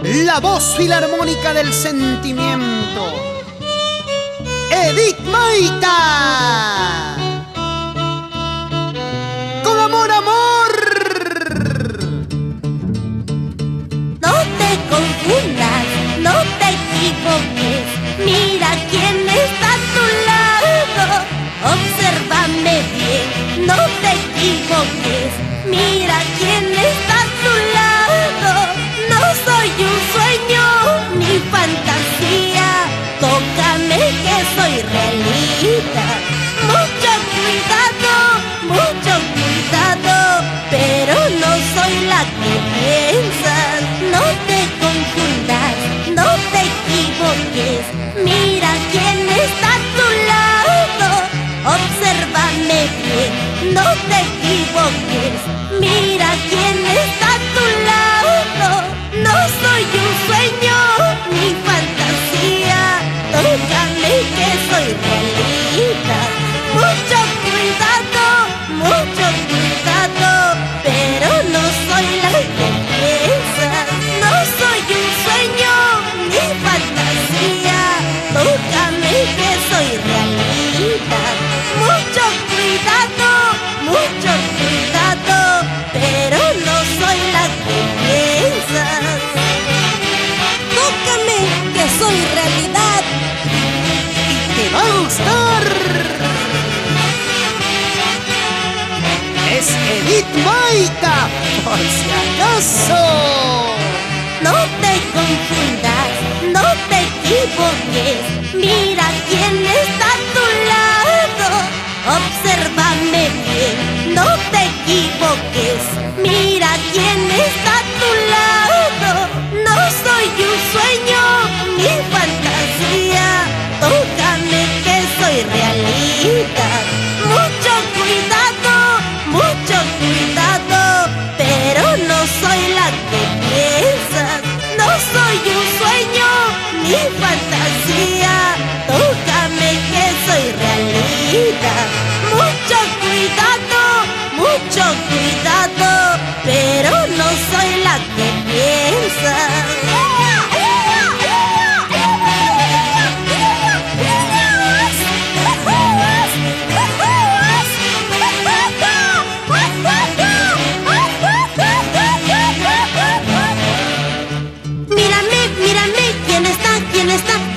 la voz filarmónica del sentimiento, Edith Maita. Con amor, amor. No te confundas, no te equivoques, mira quién está a tu lado. Obsérvame bien, no te equivoques, mira quién está a tu lado. No soy un sueño ni fantasía, tócame que soy realidad. Mucho cuidado, pero no soy la que piensas. No te confundas, no te equivoques, mira quién está a tu lado. Obsérvame bien, no te equivoques, mira quién está a tu lado. No soy un sueño ni fantasía, tócame que soy realidad. Mucho cuidado, pero no soy la que piensas. No soy un sueño ni fantasía, tócame que soy realidad. Mucho cuidado, pero no soy la que piensas. Tócame que soy realidad. Y te va a gustar. Es Edith Maita, por si acaso. No te confundas, no te equivoques, mira quién está a tu lado. Obsérvame bien, no te equivoques, mira quién está a tu lado. No soy un sueño ni fantasía, tócame que soy realidad. Mucho cuidado, pero no soy la que piensas. No soy un sueño ni fantasía, tócame que soy realidad. Mucho cuidado, pero no soy la que piensas.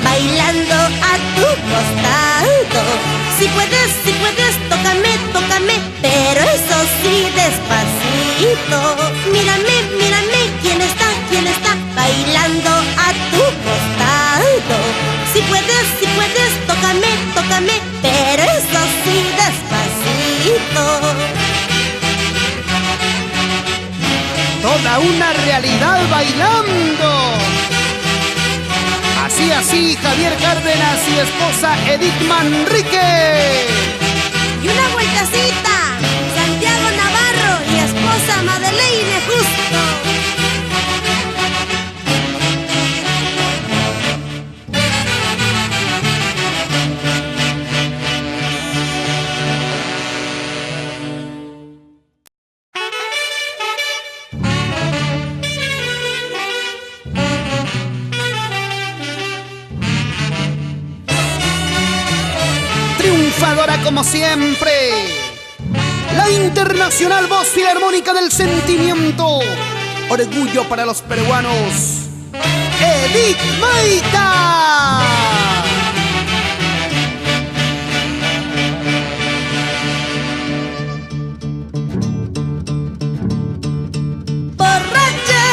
Bailando a tu costado. Si puedes, tócame, pero eso sí despacito. Mírame, ¿quién está bailando a tu costado? Si puedes, tócame, pero eso sí despacito. Toda una realidad bailando. Así, Javier Cárdenas y esposa Edith Manrique. Y una vueltacita, Santiago Navarro y esposa Madeleine Justo. Triunfadora como siempre, la internacional voz filarmónica del sentimiento, orgullo para los peruanos, Edith Maita. Borracha,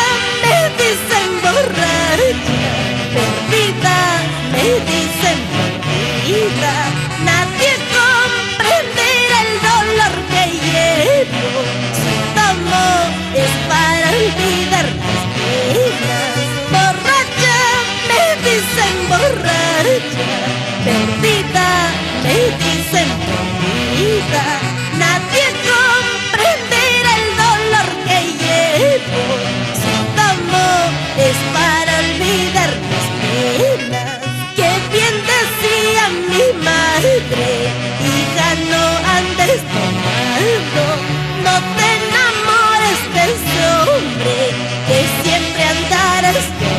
me dicen borracha, perdida, me dicen perdida. Nadie comprenderá el dolor que llevo. Si tomo es para olvidar las penas. Borracha, me dicen borracha, perdida, me dicen perdida. Nadie comprenderá el dolor que llevo. Si tomo es para olvidar las penas. Qué bien decía mi madre, hija, no andes tomando, no te enamores de ese hombre que siempre andarás con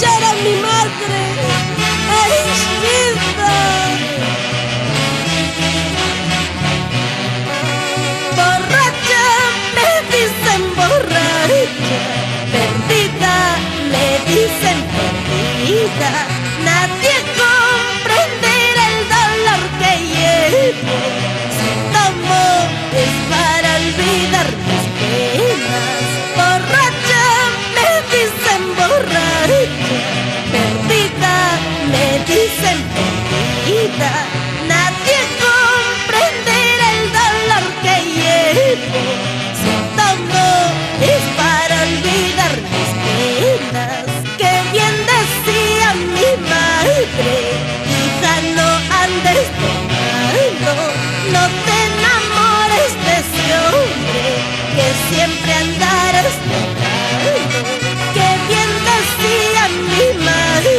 escuchar a mi madre. ¡Ay, vida! Borracha, me dicen borracha. Perdida, me dicen perdida. Nadie comprenderá el dolor que llevo. Si tomo es para olvidar mis penas. Borracha, me dicen borracha. Perdida, me dicen perdida. Nadie comprenderá el dolor que llevo. Si tomo es para olvidar mis penas. Que bien decía mi madre: hija, no andes tomando, no te enamores de ese hombre, que siempre andarás llorando. Que bien decía mi madre: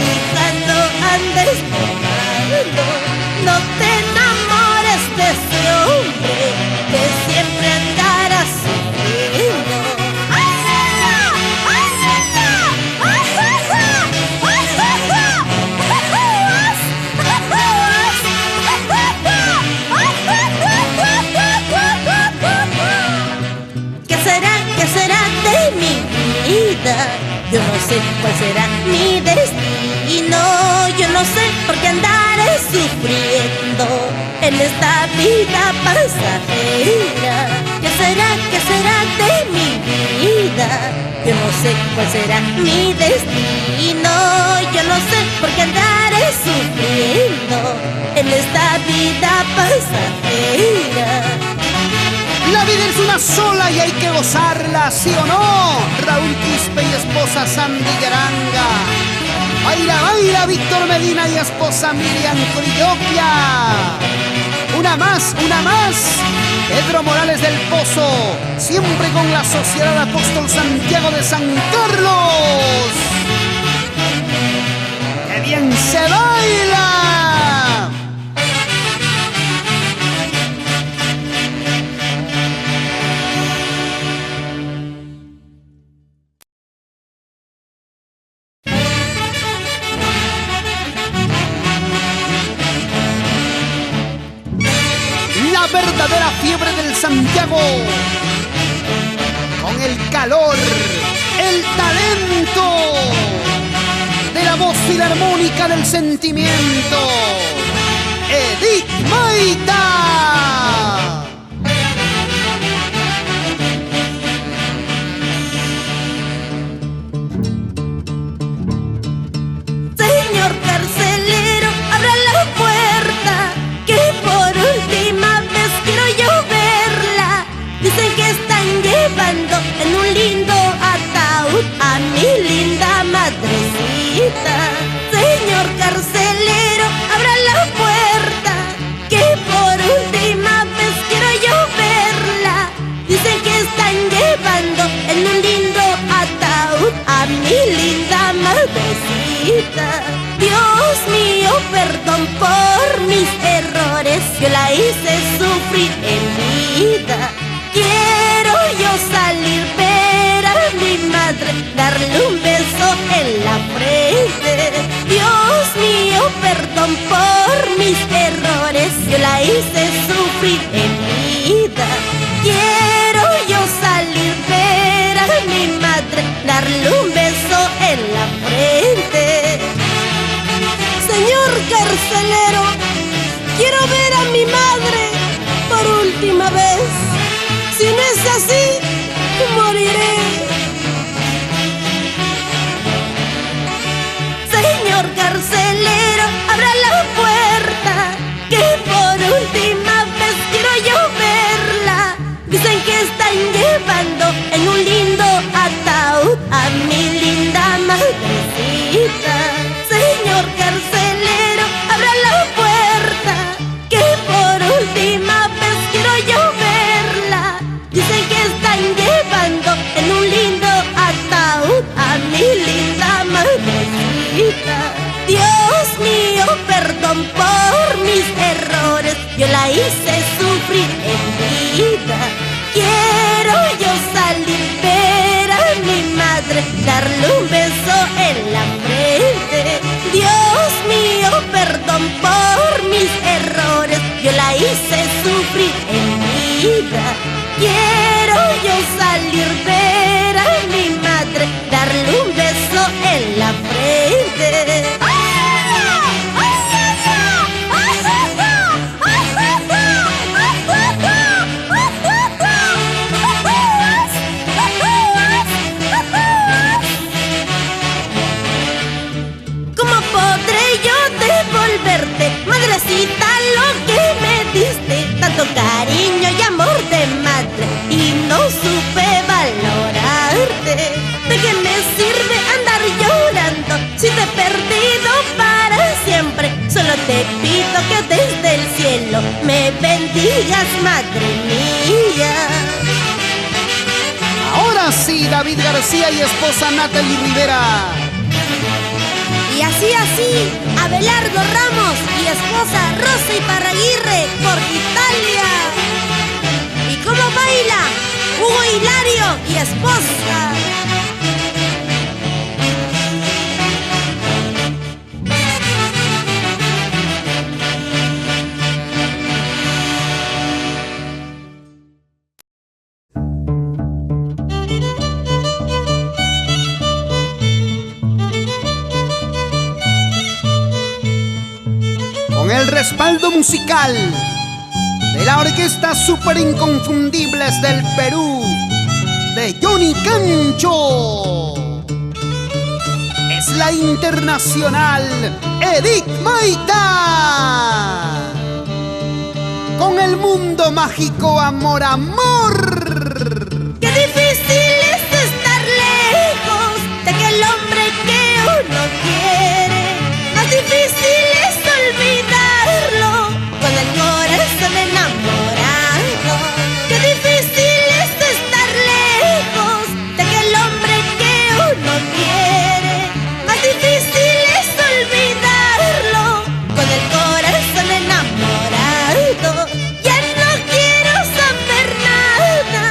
hija, no andes tomando, no te enamores de ese hombre, que siempre andarás sufriendo. ¿Qué será de mi vida? Yo no sé cuál será mi destino. Yo no sé por qué andaré sufriendo en esta vida pasajera. ¿Qué será de mi vida? Yo no sé cuál será mi destino. Yo no sé por qué andaré sufriendo en esta vida pasajera. La vida es una sola y hay que gozarla, ¿sí o no? Raúl Quispe y esposa Sandy Yaranga. Baila, baila Víctor Medina y esposa Miriam Crillopia. Una más, una más. Pedro Morales del Pozo, siempre con la Sociedad Apóstol Santiago de San Carlos. ¡Qué bien se baila! Verdadera fiebre del Santiago, con el calor, el talento de la voz filarmónica del sentimiento, Edith Maita. Señor carcelero, abra la puerta, que por última vez quiero yo verla. Dicen que están llevando en un lindo ataúd a mi linda madrecita. Señor carcelero, abra la puerta, que por última vez quiero yo verla. Dicen que están llevando en un lindo ataúd a mi linda madrecita. Dios mío, perdón por mis errores, yo la hice sufrir en vida. Quiero yo salir, ver a mi madre, darle un beso en la frente. Dios mío, perdón por mis errores, yo la hice sufrir en vida. Quiero yo salir, ver a mi madre, darle un beso en la frente. Señor carcelero, quiero ver a mi madre por última vez. Si no es así, moriré. Señor carcelero, abra la puerta, que por última vez quiero yo verla. Dicen que están llevando en un lindo ataúd a mi linda madrecita. Señor carcelero, abra la puerta, que por última vez quiero yo verla. Dicen que están llevando en un lindo ataúd a mi linda madrecita. Dios mío, perdón por mis errores, yo la hice sufrir en vida. Quiero yo salir, ver a mi madre, darle un beso en hice sufrir en vida. Quiero yo salir, ver a mi madre, darle un beso en la frente. ¿Cómo podré yo devolverte, madrecita, lo que me diste? Tanto cariño y amor de madre y no supe valorarte. ¿De qué me sirve andar llorando si te he perdido para siempre? Solo te pido que desde el cielo me bendigas, madre mía. Ahora sí, David García y esposa Natalie Rivera. Y así, Abelardo Ramos y esposa Rosa Iparraguirre por Italia. ¿Y cómo baila Hugo Hilario y esposa? Con el respaldo musical de la Orquesta Super Inconfundibles del Perú, de Johnny Cancho, es la internacional Edith Maita. Con el mundo mágico Amor, Amor. Qué difícil es estar lejos de aquel hombre que uno quiere. Más difícil es olvidarlo con el corazón enamorado. Qué difícil es estar lejos de aquel hombre que uno quiere. Más difícil es olvidarlo con el corazón enamorado. Ya no quiero saber nada,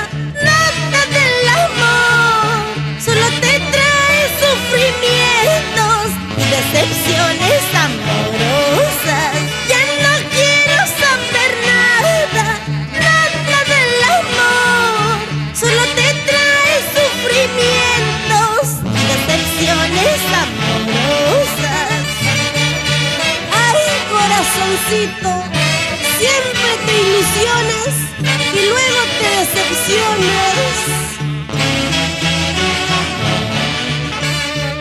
nada del amor. Solo te trae sufrimientos y decepciones amorosas. Ya no quiero saber nada, nada del amor. Solo te trae sufrimientos y decepciones amorosas. Ay, corazoncito, siempre te ilusionas y luego te decepcionas.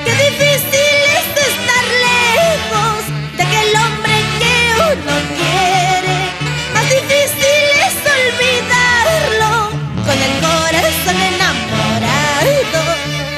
Qué difícil es estar lejos de aquel hombre que uno quiere. Más difícil es olvidarlo con el corazón enamorado.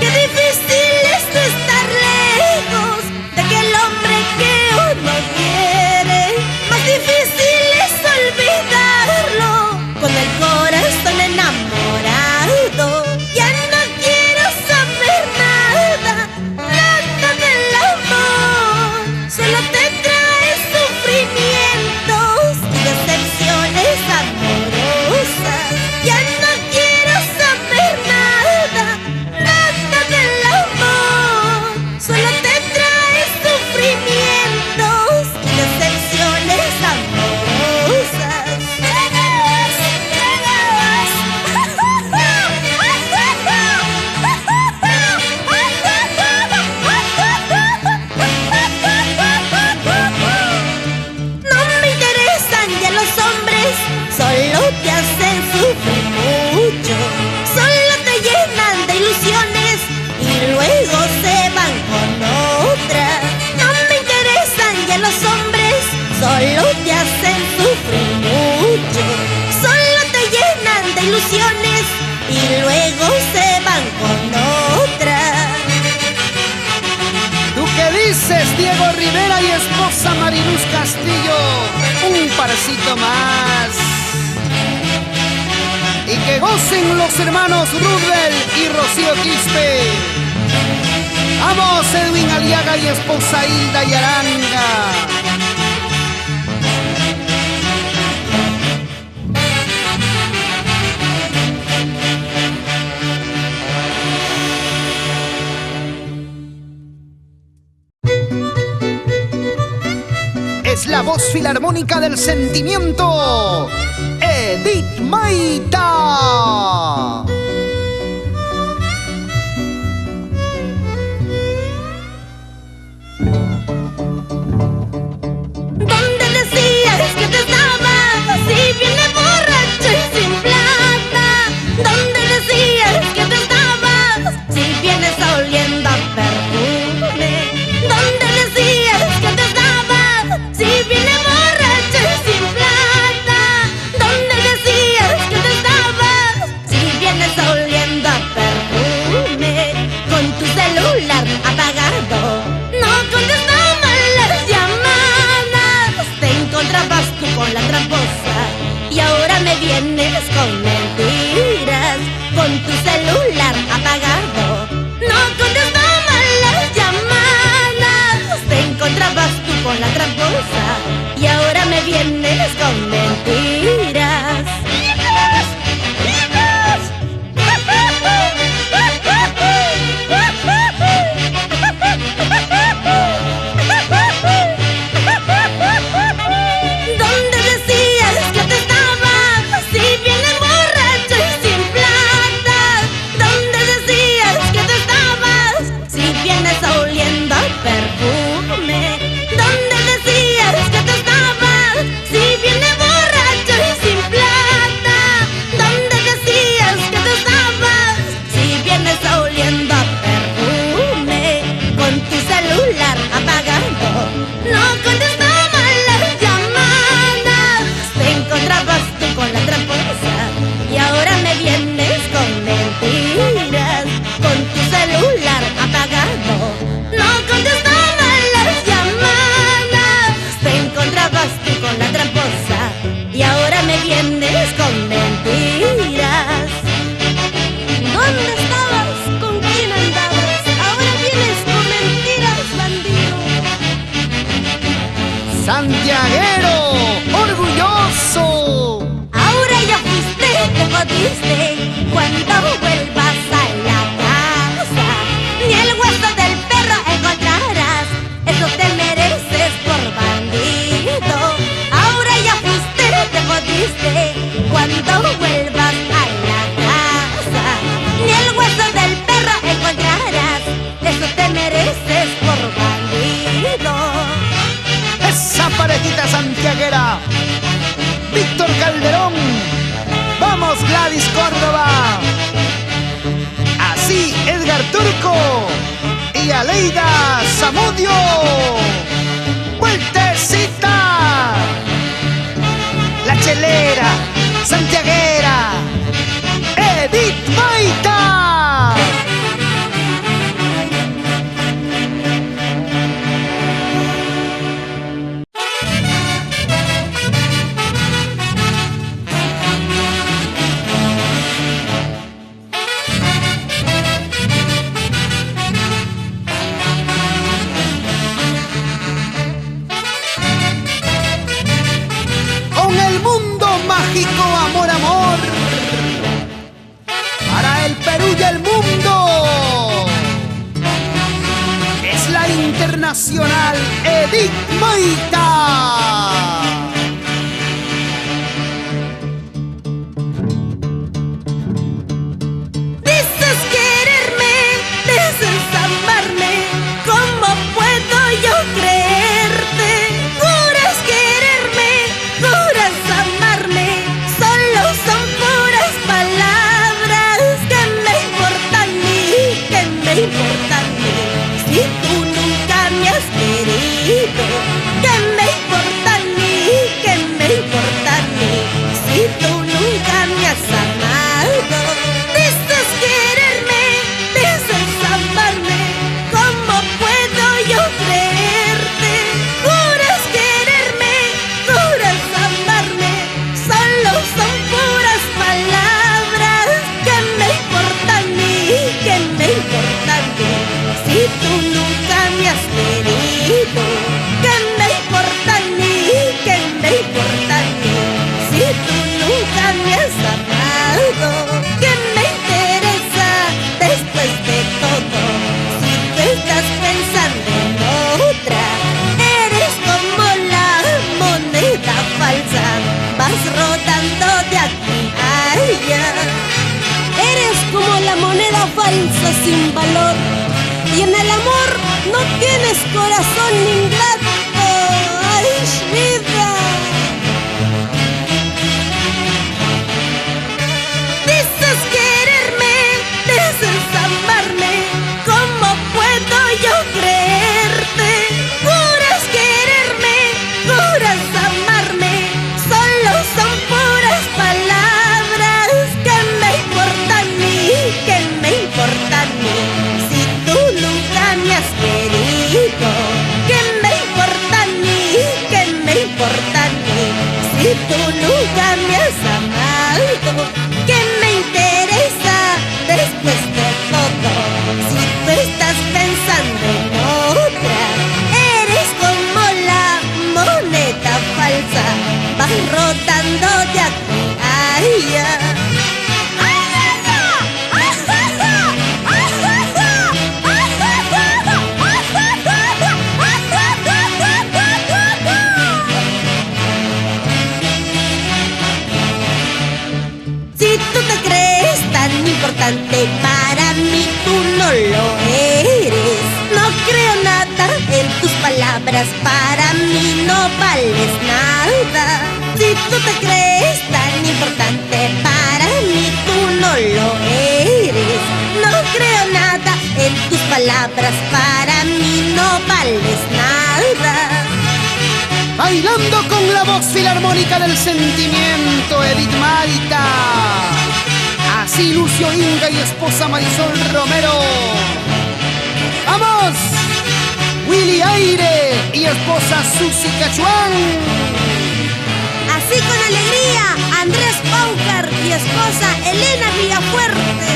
Qué difícil es estar lejos de aquel hombre que uno quiere. Más difícil es olvidarlo con el corazón enamorado. Ya no quiero saber nada, nada del amor. Solo te trae sufrimientos y decepciones amorosas. Ya no quiero saber nada, nada del amor. Solo te trae sufrimientos y decepciones amorosas. No me interesan ya los hombres, solo te hacen sufrir mucho. Solo te llenan de ilusiones y luego se van con otra. No me interesan ya los hombres, solo te hacen sufrir mucho. Solo te llenan de ilusiones y luego se van con otra. ¿Tú qué dices, Diego Rivera y esposa Mariluz Castillo? Un parcito más. Y que gocen los hermanos Rudel y Rocío Quispe. Vamos, Edwin Aliaga y esposa Hilda Yaranga. la voz filarmónica del sentimiento, Edith Maita. ¿Dónde decías que te estabas si viene borracho y sin plata? ¿Dónde decías que te estabas si vienes oliendo a perfume? ¿Dónde decías que te estabas si viene borracho y sin plata? ¿Dónde decías que te estabas si vienes oliendo a perfume? Con tu celular apagado, no contestaban las llamadas. Te encontrabas tú con la tramposa y ahora me vienes con mentiras. Con tu celular apagado, no contestaban las llamadas. Te encontrabas tú con la tramposa y ahora me vienes con mentiras. ¿Dónde decías que te estabas si vienes borracho y sin plata? ¿Dónde decías que te estabas si vienes oliendo a perfume? ¿Dónde decías que te estabas si vienes borracho y sin plata? ¿Dónde decías que te estabas si vienes oliendo a perfume? Con tu celular apagado, no contestaban las llamadas. Te encontrabas tú con la tramposa y ahora me vienes con mentiras. Con tu celular apagado, no contestaban las llamadas. Te encontrabas tú con la tramposa y ahora me vienes con mentiras. ¿Dónde estabas? ¿Con quién andabas? Ahora vienes con mentiras, bandido. Santiaguero, orgulloso. Ahora ya fuiste, te jodiste. Cuando vuelvas a la casa, ni el hueso del perro encontrarás. Eso te mereces por bandido. Ahora ya fuiste, te jodiste. Cuando vuelvas a la casa, ni el hueso del perro encontrarás. Eso te mereces por bandido. Esa parejita santiaguera. Víctor Calderón. Vamos, Gladys Córdoba. Así, Edgar Turco y Aleida Zamudio. Vueltecita. La chelera santiaguera, Edith Maita. Con el mundo mágico, amor, amor, para el Perú y el mundo, es la internacional Edith Maita. Dices quererme, dices amarme, ¿cómo puedo yo creerte? Juras quererme, juras amarme, solo son puras palabras. ¿Qué me importa a mí? ¿Qué me importa a mí? Si tú nunca me has querido. ¿Qué me importa a mí? ¿Qué me importa a mí? Si tú nunca me has amado. Dices quererme, dices amarme, ¿cómo puedo yo creerte? Juras quererme, juras amarme, solo son puras palabras. ¿Qué me importa a mí? ¿Qué me importa a mí? Si tú nunca me has querido. ¿Qué me importa a mí? ¿Qué me importa a mí? Si tú nunca moneda falsa sin valor. Y en el amor no tienes corazón ingrato. ¡Ay, vida! Dices quererme, dices amarme. ¿Cómo puedo yo creerte? Juras quererme, juras amarme. Solo son puras palabras. ¿Qué me importa a mí? ¿Qué me importa a mí? Si tú nunca me has querido. ¿Qué me importa a mí? ¿Qué me importa a mí? Si tú nunca me has amado. ¿Qué me interesa después de todo? Si tú estás pensando en otra, eres como la moneda falsa, vas rotando de aquí a allá. Si tú te crees tan importante, para mí tú no lo eres. No creo nada en tus palabras, para mí no vales nada. Si tú te crees tan importante, para mí tú no lo eres. No creo nada en tus palabras, para mí no vales nada. Bailando con la voz filarmónica del sentimiento, Edith Maita. Así Lucio Inga y esposa Marisol Romero. ¡Vamos! Willy Aire y esposa Susi Cachuán. Así con alegría, Andrés Paucar y esposa Elena Villafuerte.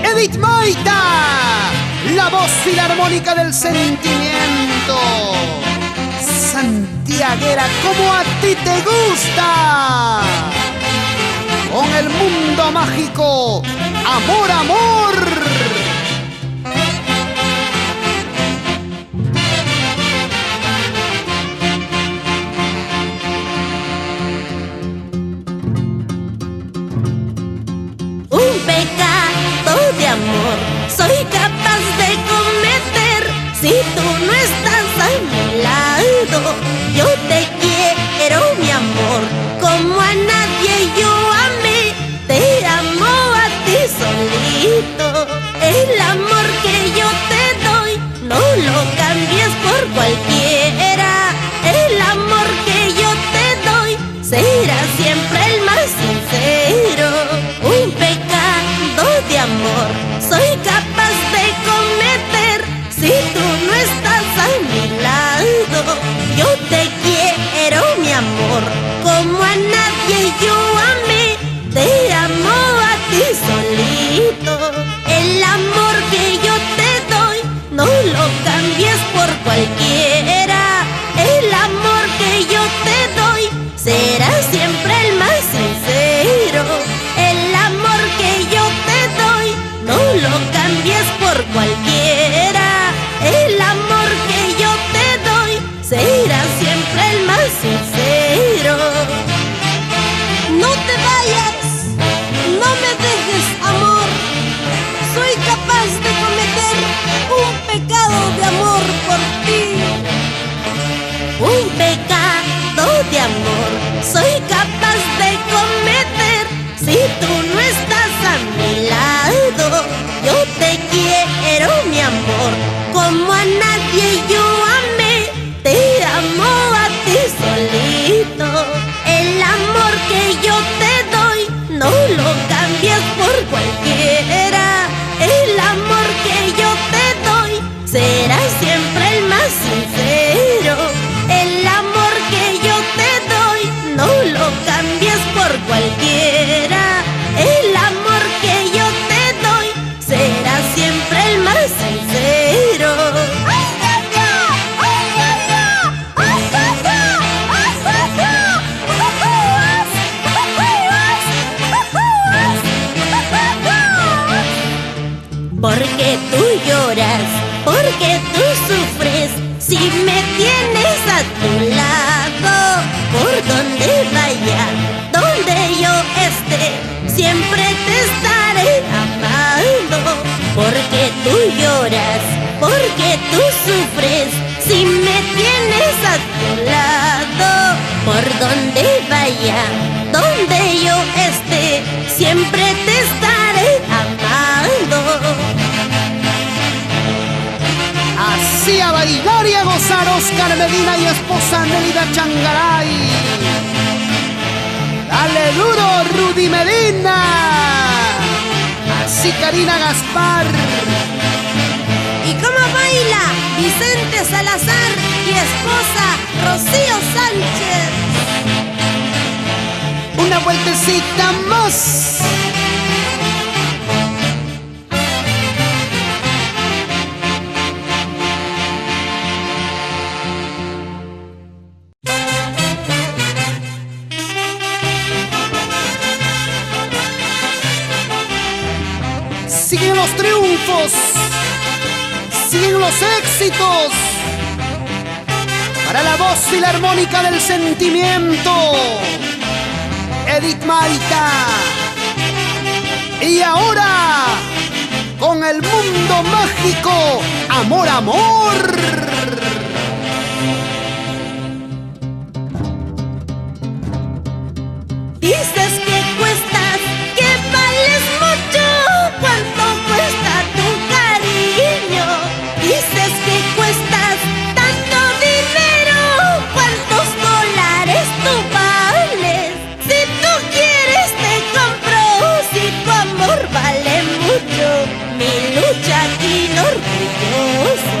Edith Maita, la voz filarmónica del sentimiento. Santiaguera, como a ti te gusta. Con el mundo mágico, amor, amor. Un pecado de amor soy capaz de cometer. Si tú no estás a mi lado, yo te quiero, mi amor, como a nadie yo amé. Te amo a ti solito. porque tú sufres si me tienes a tu lado. Por donde vaya, donde yo esté, siempre te estaré amando. Porque tú lloras, porque tú sufres si me tienes a tu lado. Por donde vaya, donde yo esté, siempre te estaré amando. Así a bailar y a gozar, Oscar Medina y esposa Nelida Changaray. Dale duro, Rudy Medina. Así Karina Gaspar. ¿Y cómo baila Vicente Salazar y esposa Rocío Sánchez? Una vueltecita más. Siguen los triunfos, siguen los éxitos, para la voz y la armónica del sentimiento, Edith Maita. Y ahora, con el mundo mágico, Amor, Amor. Dices que cuestas, que vales mucho. ¿Cuánto cuesta tu cariño? Dices que cuestas tanto dinero. ¿Cuántos dólares tú vales? Si tú quieres te compro. Si tu amor vale mucho, mi lucha aquí orgulloso.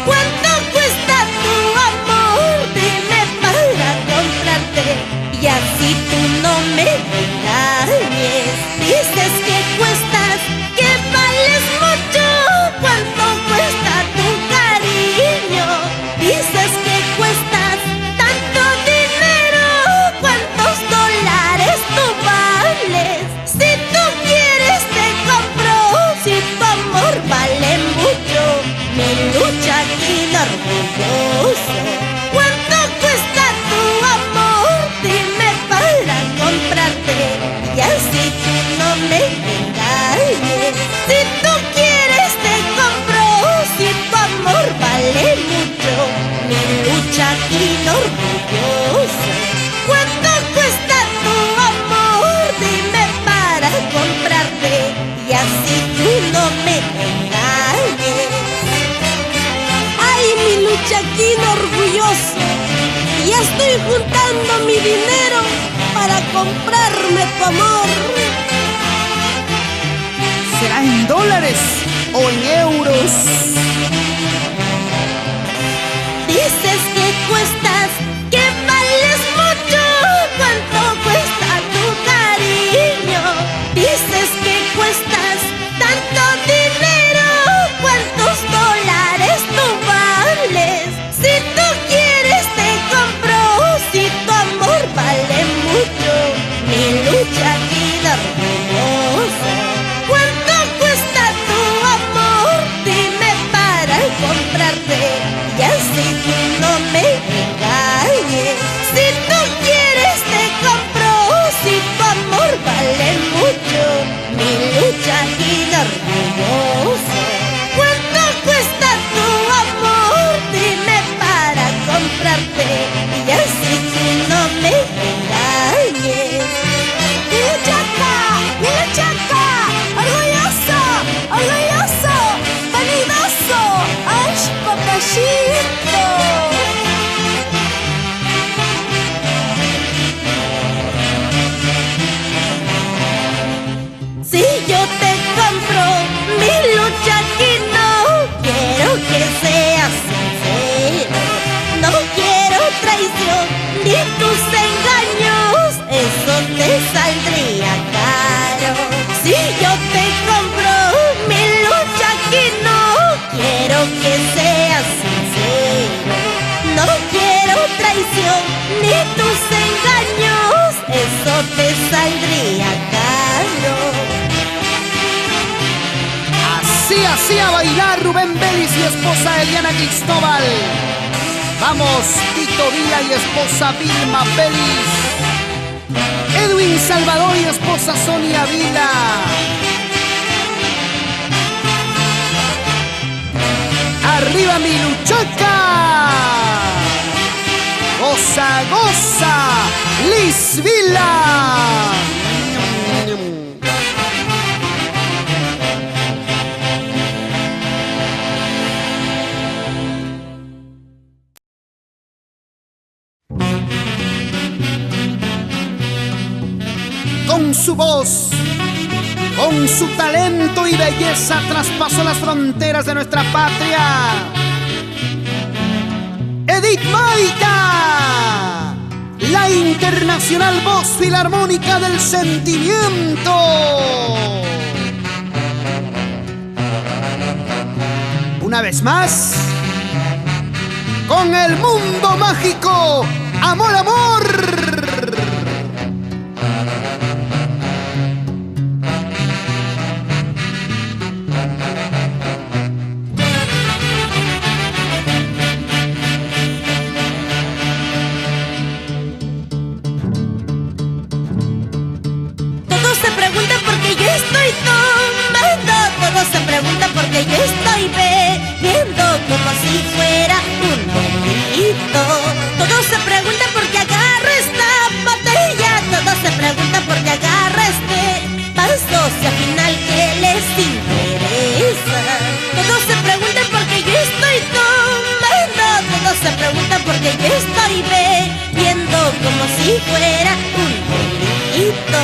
¿Cuánto cuesta tu amor? Dime para comprarte y así tú no me engañes. Dices que cuestas, que vales mucho. ¿Cuánto cuesta tu cariño? Dices que cuestas tanto dinero. ¿Cuántos dólares tú vales? Si tú quieres te compro. Si tu amor vale mucho, mi lucha aquí orgulloso. ¿Cuánto cuesta tu amor? Dime para comprarte y así tú no me engañes. Si tú quieres te compro. Si tu amor vale mucho, mi lucha aquí orgulloso. ¿Cuánto cuesta tu amor? Dime para comprarte y así tú no me engañes. Ay, mi luchaquín orgulloso, ya estoy juntando mi dinero para comprarme tu amor. ¿Será en dólares o en euros? Dices que cuestas, que vales mucho. ¿Cuánto cuesta tu cariño? Dices que cuestas tanto dinero. ¿Cuántos dólares tú vales? Si tú quieres te compro. Si tu amor vale mucho, mi lucha aquí orgulloso. ¿Cuánto cuesta tu amor? Dime para comprarte y así tú no me engañes. Si tú quieres te compro. Si tu amor vale mucho, mi lucha aquí orgulloso. ¿Cuánto cuesta tu amor? Dime para comprarte y así tú no me engañes. Mi luchaca, orgulloso, orgulloso, vanidoso, ¡ay, papachito! Si yo te compro mi lucha aquí, no quiero que seas sincero. No quiero traición ni tus engaños, eso te saldría caro. Si yo te compro mi lucha aquí, no quiero que seas sincero. No quiero traición ni tus engaños, eso te saldría caro. Así a bailar Rubén Vélez y esposa Eliana Cristóbal. Vamos, Tito Vila y esposa Vilma Vélez. Edwin Salvador y esposa Sonia Vila. Arriba mi Luchaca. Goza, goza, Liz Vila. Con su voz, con su talento y belleza traspasó las fronteras de nuestra patria. Edith Maica, la internacional voz filarmónica del sentimiento. Una vez más, con el mundo mágico, amor, amor. Porque yo estoy bebiendo como si fuera un mojito. Todos se preguntan por qué agarro esta botella. Todos se preguntan por qué agarro este vaso, si al final que les interesa. Todos se preguntan por qué yo estoy tomando. Todos se preguntan por qué yo estoy bebiendo como si fuera un mojito.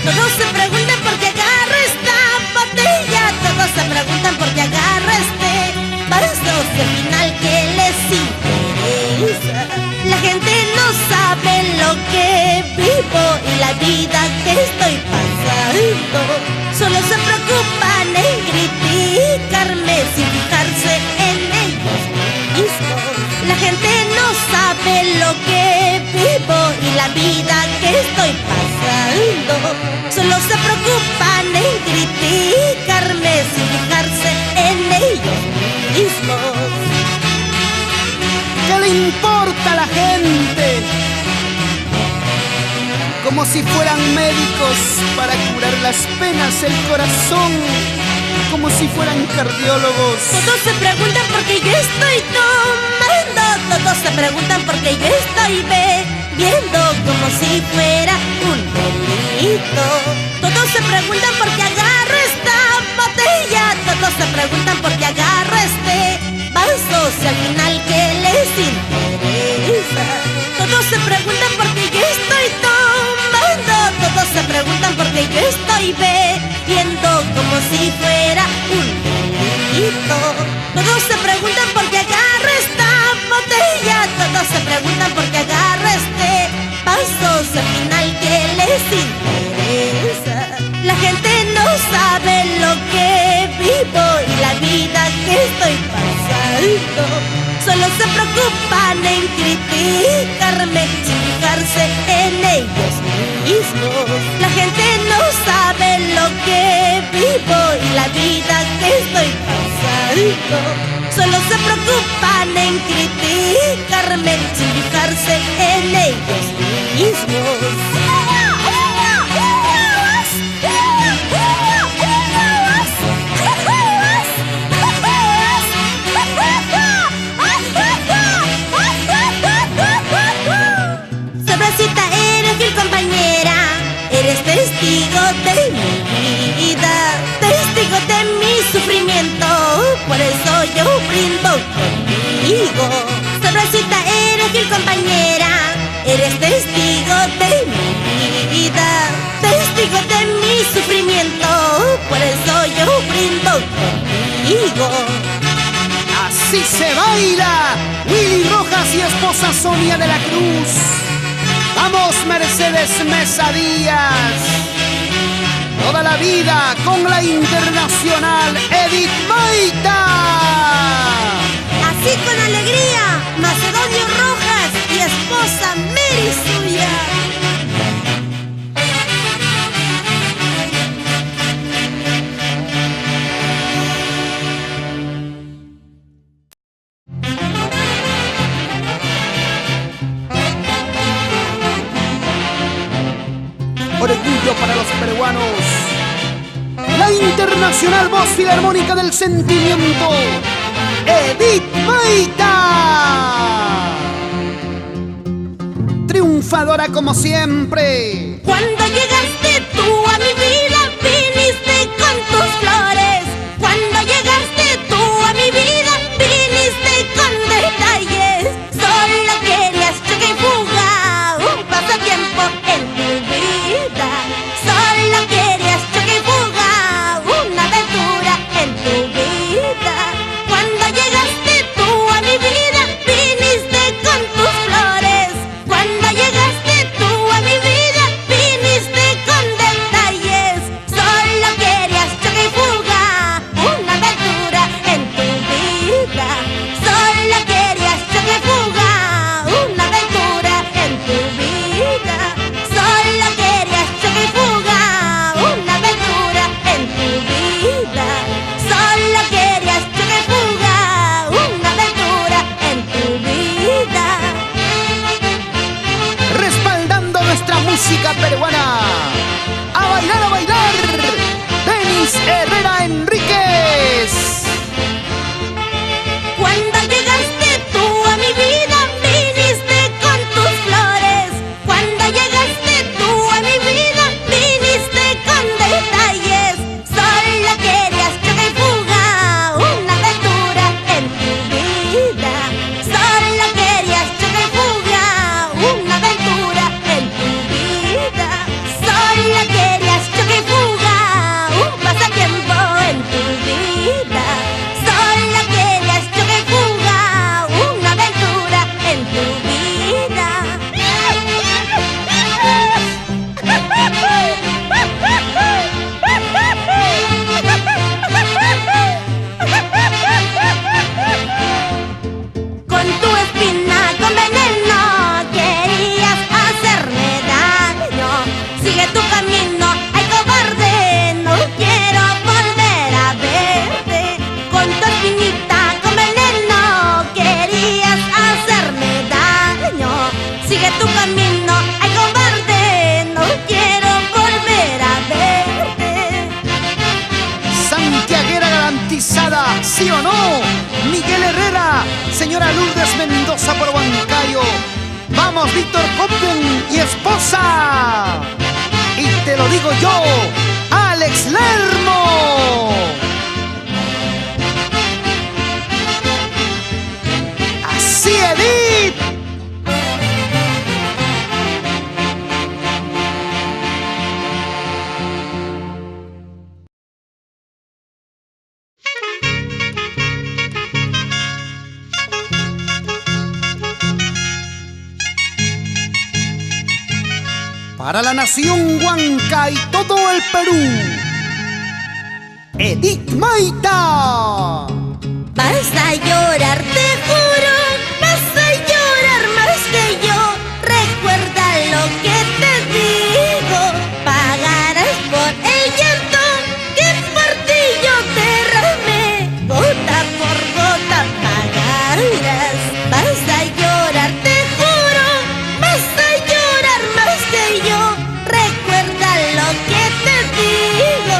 Todos se preguntan por qué agarro esta botella. Todos se preguntan por qué agarro este vaso, si al final que les interesa. La gente no sabe lo que vivo y la vida que estoy pasando. Solo se preocupan en criticarme sin fijarse en ellos mismos. La gente no sabe lo que vivo y la vida que estoy pasando. Solo se preocupan en criticarme sin fijarse en ellos mismos. ¿Qué le importa a la gente? Como si fueran médicos para curar las penas, el corazón, como si fueran cardiólogos. Todos se preguntan por qué yo estoy tomando. Todos se preguntan por qué yo estoy bebiendo como si fuera un delito. Todos se preguntan por qué agarro esta botella. Todos se preguntan por qué agarro este vaso, si al final que les interesa. Todos se preguntan por qué yo estoy tomando. Todos se preguntan por qué yo estoy bebiendo como si fuera un delito. Todos se preguntan por qué agarro esta botella. Todos se preguntan por qué agarro este vaso, si al final que les interesa. La gente no sabe lo que vivo y la vida que estoy pasando. Solo se preocupan en criticarme sin fijarse en ellos mismos. La gente no sabe lo que vivo y la vida que estoy pasando. Solo se preocupan en criticarme sin fijarse en ellos mismos. Sabrosita, eres fiel compañera, eres testigo de mi vida, testigo de mi sufrimiento, por eso yo brindo contigo. Sabrosita, eres fiel compañera, eres testigo de mi vida, testigo de mi sufrimiento, por eso yo brindo contigo. Así se baila Willy Rojas y esposa Sonia de la Cruz. Vamos, Mercedes Mesa Díaz. Toda la vida con la internacional Edith Maica. Así con alegría, Macedonio Rojas y esposa Mary Suya. orgullo para los peruanos. La internacional voz filarmónica del sentimiento, Edith Maita. Triunfadora como siempre. Cuando llegaste tú a mi vida, viniste con tus flores. Cuando llegaste tú a mi vida, viniste con detalles. Solo querías choque y fuga, un pasatiempo en tu vida. Solo querías choque y fuga, una aventura en tu vida. Cuando llegaste tú a mi vida, viniste con tus flores. Cuando llegaste tú a mi vida, viniste con detalles. Solo querías choque y fuga, una aventura en tu vida. Solo querías choque y fuga, una aventura en tu vida. Solo querías choque y fuga, una aventura en tu vida. Solo querías choque y fuga, una aventura en tu vida. Respaldando nuestra música peruana. ¡A bailar, a bailar! Denis Herrera Enríquez. Cuando llegaste tú a mi vida, viniste con tus flores. Cuando llegaste tú a mi vida, viniste con detalles. Solo querías choque y fuga, una aventura en tu vida. Solo querías choque y fuga, una aventura en tu vida. Solo querías choque y fuga, un pasatiempo en tu vida. Solo querías choque y fuga, una aventura en tu vida. Con tu espina, con veneno, querías hacerme daño. Sigue tu camino, ay cobarde, no quiero volver a verte. Con tu espinita, con veneno, querías hacerme daño. Sigue tu camino, ay cobarde, no quiero volver a verte. Santiaguera garantizada, ¿sí o no? Miguel Herrera, señora Lourdes Mendoza por Huancayo. Vamos, Víctor Copden y esposa. Y te lo digo yo, Alex Lermo. Así, Edith. Para la nación Huanca y todo el Perú, Edith Maita. Vas a llorar, te juro, vas a llorar más que yo. Recuerda lo que te digo, pagarás por el llanto que por ti yo derramé. Gota por gota pagarás. Vas a llorar, te juro, vas a llorar más que yo. Recuerda lo que te digo,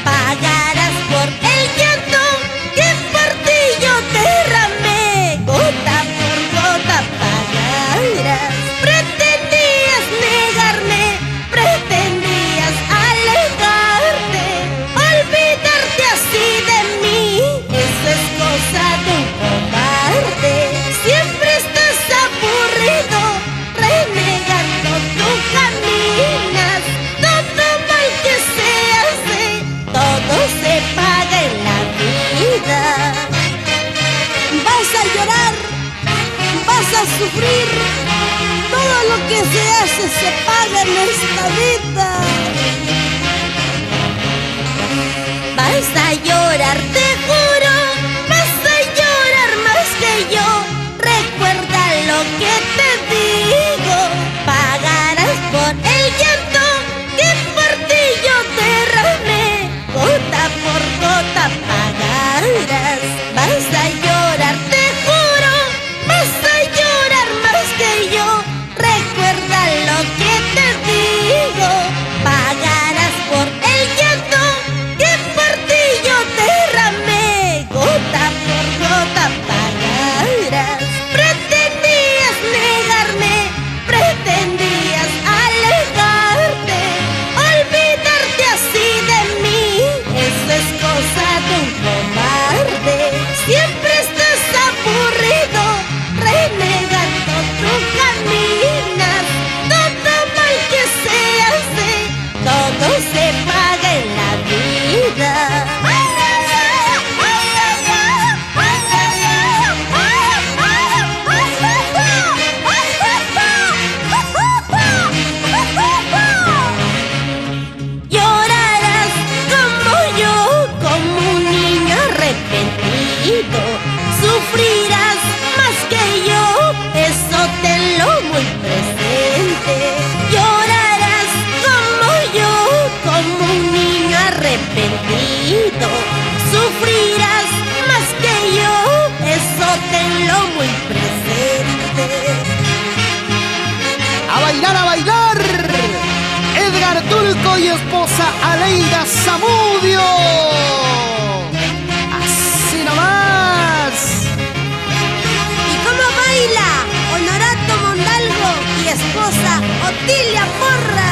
pagarás por el llanto que por ti yo derramé. Gota por gota pagarás. Pretendías negarme, pretendías alejarte, olvidarte así de mí. Eso es cosa de un cobarde. Siempre estás aburrido, renegando tú caminas. Todo mal que se hace, todo se paga en la vida. Vas a llorar, vas a sufrir. Todo lo que se hace se paga en esta vida. Vas a llorar, te juro, vas a llorar más que yo. Recuerda lo que te digo, pagarás por el llanto que por ti yo derramé. Gota por gota pagarás. Vas a llorar, te juro, vas a llorar más que yo. Recuerda lo que te digo, arrepentido. Sufrirás más que yo, eso tenlo muy presente. ¡A bailar, a bailar! Edgar Tulco y esposa Aleida Zamudio. ¡Así nomás! ¿Y cómo baila Honorato Mondalgo y esposa Otilia Porras?